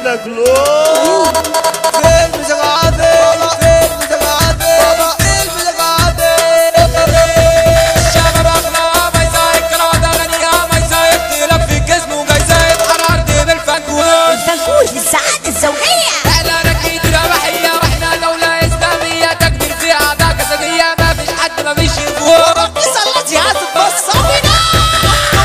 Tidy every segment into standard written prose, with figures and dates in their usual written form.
منك لو فين مزقعاتي فين مزقعاتي فين مزقعاتي الشباب اغلى ما يسايق كرادة غنية ما يسايق تلف في جسمه جاي زايد حرارتي بالفنكوش الفنكوش بالسعادة الزوجية. اعلانك ايد رباحية واحنا دولة اسلامية تكبير في اعداء جسدية ما فيش حد ما فيش يفوق صلاة جهاز البصامنة.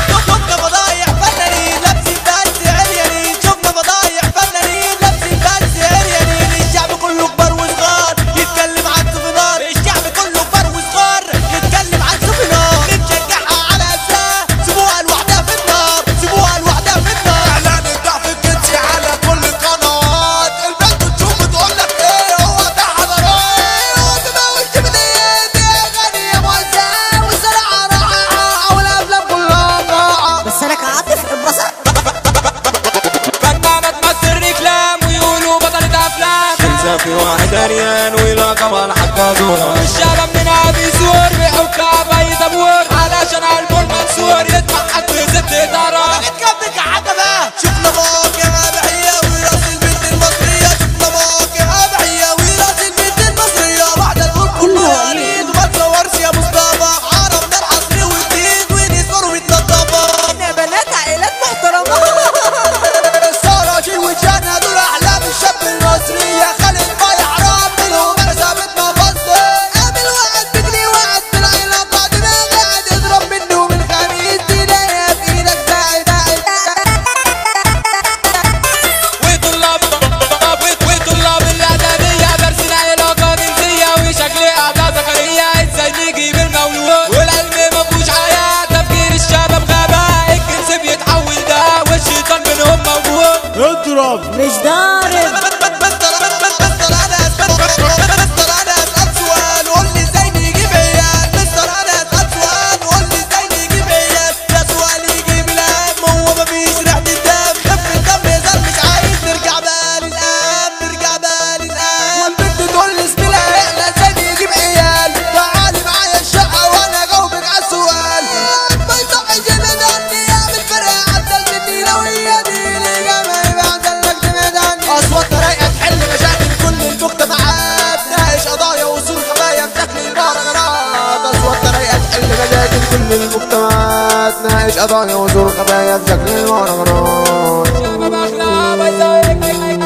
شفنا فضايح فنانين لابسين فانسي عريانين شفنا فضايح فنانين لابسين فانسي عريانين الشعب كله كبار وصغار يتكلم عن سوفينار الشعب كله كبار وصغار يتكلم عن سوفينار نشجعها على اساس سيبوها لوحدها في النار سيبوها لوحدها في النار اعلان الضعف الجنسي على كل القنوات البنت تشوف تقول لك ايه هو ده حضارات هو تموت جبنيات يا غني يا موزع والزرعه رائعه والافلام كلها ضاعه بس أنا كعاطف انبسطت. فنانة تمثل ريكلام ويقولوا بطلة افلام خمسة في واحد عريان ويلا كمان حكادونا. الشباب منها بيزور بيحكها باي دبور علشان قلبه المكسور يدفع حد ست دارات اتكبك عتبه شفنا مواقع ابيحيه وراس البنت المصريه شفنا مواقع ابيحيه وراس البنت المصريه واحده تقول كله وليد وما تصورش يا مصطفى عربنا العصري والجديد ونسوار ويتنضفوا احنا بنات عائلات محترمة. السراجيل وجان هدول احلام الشاب المصري يا خالد ما يحرم منهم انا ثابت ما فصل قابل واحد بجنيه واحد في العيله بعد ما قاعد اضرب منه من خميس تلاقيها في ايدك باعد وطلاب الاعدادية درسنا علاقة جنسية وشكل اعداء زكريا ازاي نجيب المولود والعلم مفهوش حياة تفكير الشباب غباء الجنس بيتحول ده والشيطان منهم موجود اضرب مش ضارب. مستر انا اسال سؤال قول لي ازاي نجيب عيال مستر انا اسال سؤال قول لي ازاي نجيب عيال يا سؤال يجيب الهم هو مفيش ريحه الدم خف الدم يزال مش عايز نرجع بقى للقام نرجع بقى للقام والبنت تقول لي اسم احنا ازاي نجيب عيال تعالي معايا الشقه وانا اجاوبك على السؤال ما يصحش تبعدني اعمل فرقه عدل مني لو هي دي الاجابه يبقى عدلك تبعد عني اصوات رايقه تحل مشاكل كل المجتمعات ناقش قضايا وصول خبايا بشكل المهرجانات اصوات رايقه تحل مشاكل كل المجتمعات ناقش قضايا وصول خبايا بشكل المهرجانات شباب اخلاق ما يسايق